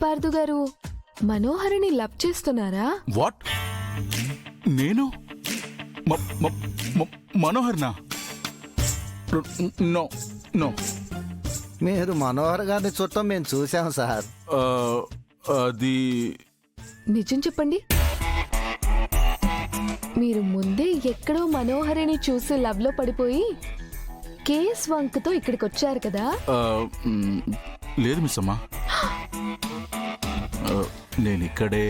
పార్థు గారు, మనోహరిని లవ్ చేస్తున్నారా? వాట్? నేను మనోహర్నా? No no. మీరు మనోహర్ గారిని చూడటం మేము చూసాం సార్. అది నిజం చెప్పండి. మీరు ముందే ఎక్కడో మనోహరిని చూసి లవ్ లో పడిపోయి కేస్ వంకతో ఇక్కడికి వచ్చారు కదా? లేదు మిస్ అమ్మా, నేను ఇక్కడే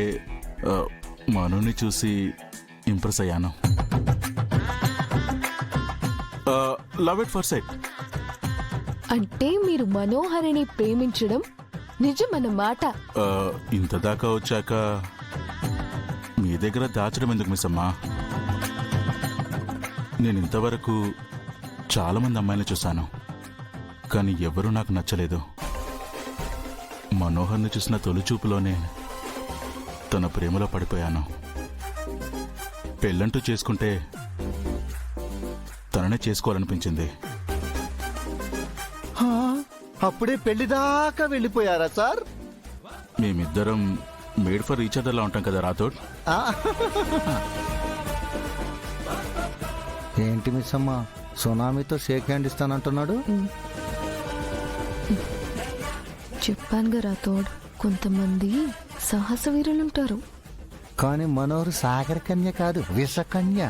మనుని చూసి ఇంప్రెస్ అయ్యాను. Love at first sight. అంటే మీరు మనోహరిని ప్రేమించడం నిజమన్నమాట. ఇంత దాకా వచ్చాక మీ దగ్గర దాచడం ఎందుకు మిస్ అమ్మా? నేను ఇంతవరకు చాలా మంది అమ్మాయిని చూశాను, కానీ ఎవరూ నాకు నచ్చలేదు. మనోహర్ని చూసిన తొలి చూపులోనే తన ప్రేమలో పడిపోయాను. పెళ్ళంటూ చేసుకుంటే తననే చేసుకోవాలనిపించింది. అప్పుడే పెళ్లి దాకా వెళ్ళిపోయారా సార్? మేమిద్దరం మేడ్ ఫర్ ఈచ్ అదర్ లా ఉంటాం కదా రాథోడ్. ఏంటి మిస్ అమ్మా, సునామీతో షేక్ హ్యాండ్ ఇస్తానంటున్నాడు? చెప్పానుగా రాథోడ్, కొంతమంది సాహస వీరులుంటారు. కానీ మనోహర్ సాగర కన్య కాదు, విషకన్య.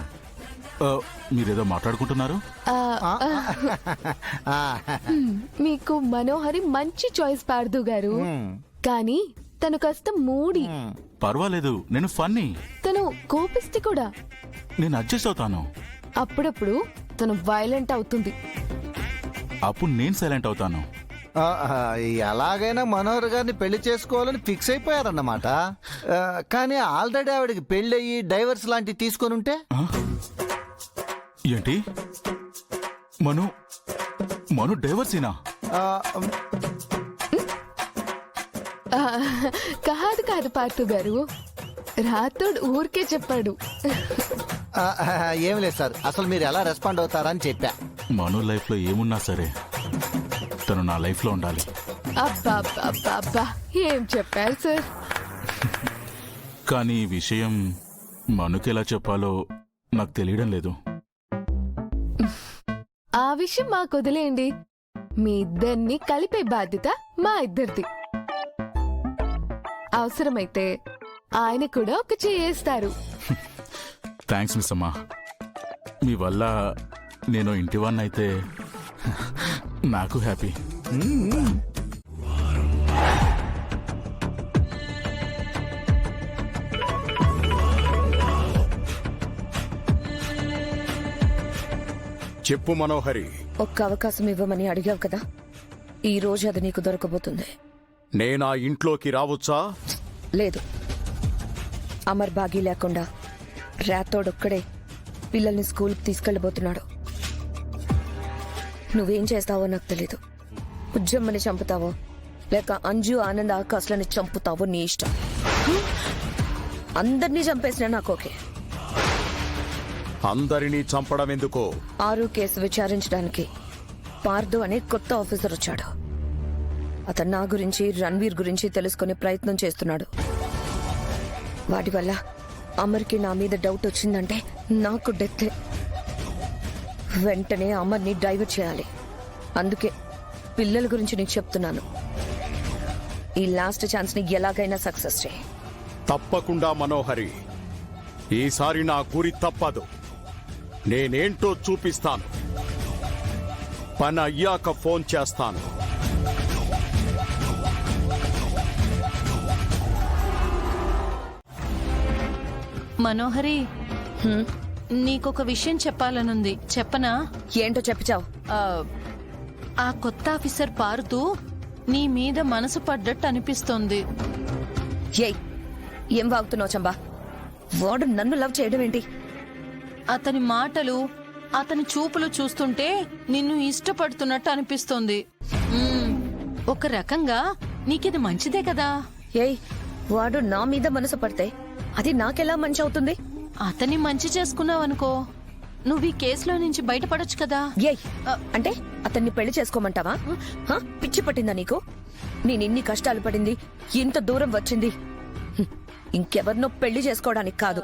మీరేదో మాట్లాడుకుంటున్నారు? మీకు మనోహరి మంచి చాయిస్ పార్థు గారు, కానీ తను కాస్త మూడి. పర్వాలేదు, నేను ఫన్నీ. తను కోపిస్తే కూడా నేను అడ్జస్ట్ అవుతాను. అప్పుడప్పుడు తను వైలెంట్ అవుతుంది. అప్పుడు నేను సైలెంట్ అవుతాను. ఎలాగైనా మనోహర్ గారిని పెళ్లి చేసుకోవాలని ఫిక్స్ అయిపోయారన్నమాట. కానీ ఆల్రెడీ ఆవిడకి పెళ్ళయి డైవర్స్ లాంటివి తీసుకొని ఉంటే? ఏంటి? మను డైవర్సీనా? కాదు కాదు పార్థు గారు, రాథోడ్ ఊరికే చెప్పాడు. ఏం లేదు సార్, అసలు మీరు ఎలా రెస్పాండ్ అవుతారా అని చెప్పా. మను లైఫ్ లో ఏమున్నా సరే తను నా లైఫ్ లో ఉండాలి. అబ్బా అబ్బా అబ్బా, ఏం చెప్పారు సార్. కానీ ఈ విషయం మనుకి ఎలా చెప్పాలో నాకు తెలియడం లేదు. ఆ విషయం మాకు వదిలేయండి. మీ ఇద్దరిని కలిపే బాధ్యత మా ఇద్దరిది. అవసరమైతే ఆయన కూడా ఒక చేస్తారు. థ్యాంక్స్ మిస్ అమ్మా, మీ వల్ల నేను ఇంటివాన్ని అయితే నాకు హ్యాపీ. చెప్పు మనోహరి. ఒక్క అవకాశం ఇవ్వమని అడిగావు కదా, ఈ రోజు అది నీకు దొరకబోతుంది. నేనా ఇంట్లోకి రావచ్చా? లేదు, అమర్ బాగీ లేకుండా రాతోడొక్కడే పిల్లల్ని స్కూల్కి తీసుకెళ్లబోతున్నాడు. నువ్వేం చేస్తావో నాకు తెలీదు. ఉజ్జమ్మని చంపుతావో లేక అంజు ఆనంద్ ఆకాశ్లని చంపుతావో నీ ఇష్టం. అందరినీ చంపేసినా నాకు ఓకే. అందరినీ చంపడం ఎందుకో? ఆరు కేసు విచారించడానికి పార్థు అనే కొత్త ఆఫీసర్ వచ్చాడు. అతను నా గురించి రణ్వీర్ గురించి తెలుసుకునే ప్రయత్నం చేస్తున్నాడు. వాటి వల్ల అమర్కి నా మీద డౌట్ వచ్చిందంటే నాకు డెత్. వెంటనే అమర్ని డైవర్ట్ చేయాలి. అందుకే పిల్లల గురించి నీకు చెప్తున్నాను. ఈ లాస్ట్ ఛాన్స్ ని ఎలాగైనా సక్సెస్ చేయి. తప్పకుండా మనోహరి, ఈసారి నా గురి తప్పదు. నేనేంటో చూపిస్తాను. పని అయ్యాక ఫోన్ చేస్తాను. మనోహరి, నీకొక విషయం చెప్పాలనుంది. చెప్పనా? ఏంటో చెప్పిచావు. ఆ కొత్త ఆఫీసర్ పారుతూ నీ మీద మనసు పడ్డట్టు అనిపిస్తోంది. ఏం వాగుతున్నావు చంబా? వాడు నన్ను లవ్ చేయడం ఏంటి? అతని మాటలు, అతని చూపులు చూస్తుంటే నిన్ను ఇష్టపడుతున్నట్టు అనిపిస్తోంది. ఒక రకంగా నీకిది మంచిదే కదా. వాడు నా మీద మనసు పడితే అది నాకెలా మంచి అవుతుంది? అతన్ని మంచి చేసుకున్నావనుకో, నువ్వు ఈ కేసులో నుంచి బయటపడొచ్చు కదా. అంటే అతన్ని పెళ్లి చేసుకోమంటావా? పిచ్చి పట్టిందా నీకు? నేనిన్ని కష్టాలు పడింది, ఇంత దూరం వచ్చింది ఇంకెవరినో పెళ్లి చేసుకోవడానికి కాదు.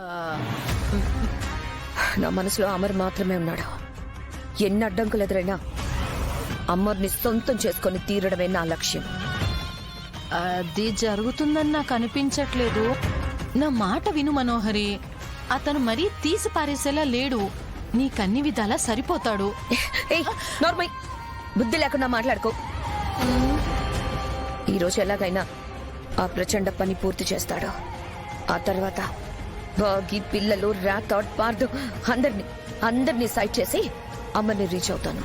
నా మనసులో అమర్ మాత్రమే ఉన్నాడు. ఎన్ని అడ్డంకులు ఎదురైనా అమర్ని సొంతం చేసుకొని తీరడమే నా లక్ష్యం. అది జరుగుతుందని నాకు అనిపించట్లేదు. నా మాట విను మనోహరి, అతను మరీ తీసి పారేసేలా లేడు. నీకన్ని విధాలా సరిపోతాడు. ఏయ్ నార్మల్, బుద్ధి లేకుండా మాట్లాడుకో. ఈరోజు ఎలాగైనా ఆ ప్రచండ పని పూర్తి చేస్తాడు. ఆ తర్వాత బాగి, పిల్లలు, రాథోడ్, పార్దు అందరినీ సైట్ చేసి అమ్మని రీచ్ అవుతాను.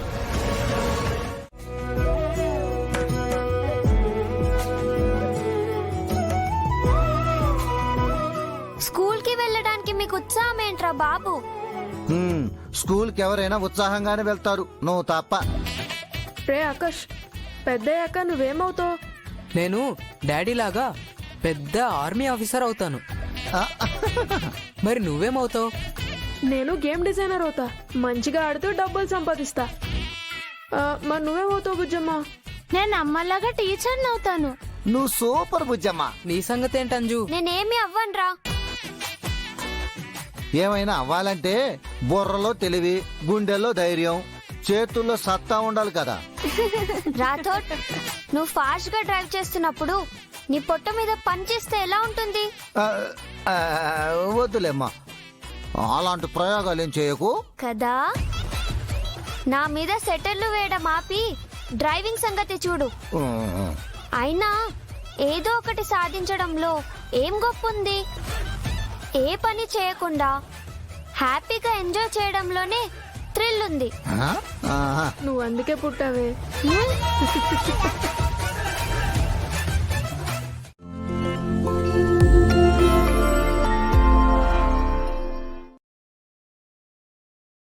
స్కూల్ కి వెళ్ళడానికి మీకు ఉత్సాహం ఏంట్రా బాబు? స్కూల్కి ఎవరైనా ఉత్సాహంగానే వెళ్తారు, నువ్వు తప్ప. రే ఆకాష్, పెద్దయ్యాక నువ్వేమవుతావు? నేను డాడీ లాగా పెద్ద ఆర్మీ ఆఫీసర్ అవుతాను. మరి నువ్వేమవుతావు? నేను గేమ్ డిజైనర్ అవుతా. మంచిగా ఆడుతూ డబ్బులు సంపాదిస్తా. మరి నువ్వేమవుతావు బుజ్జమ్మ? నేను అమ్మలాగా టీచర్ అవుతాను. నువ్వు సూపర్ బుజ్జమ్మ. నీ సంగతి ఏంటంజు? నేనేమి అవ్వనురా. ఏమైనా అవ్వాలంటే బుర్రలో తెలివి, గుండెల్లో ధైర్యం, చేతుల్లో సత్తా ఉండాలి కదా. రాథోడ్, నువ్వు ఫాస్ట్ గా డ్రైవ్ చేస్తున్నప్పుడు నీ పొట్ట మీద పని చేస్తే ఎలా ఉంటుంది? ఆ, ఆ, వద్దులేమ్మా, అలాంటి ప్రయోగాలు ఏం చేయకు. కదా, నా మీద సెటర్లు వేయడం ఆపి డ్రైవింగ్ సంగతి చూడు. అయినా ఏదో ఒకటి సాధించడంలో ఏం గొప్ప ఉంది? ఏ పని చేయకుండా హ్యాపీగా ఎంజాయ్ చేయడంలోనే థ్రిల్ ఉంది. ఆహా. నువ్వు అందుకే పుట్టావే. హ్మ్?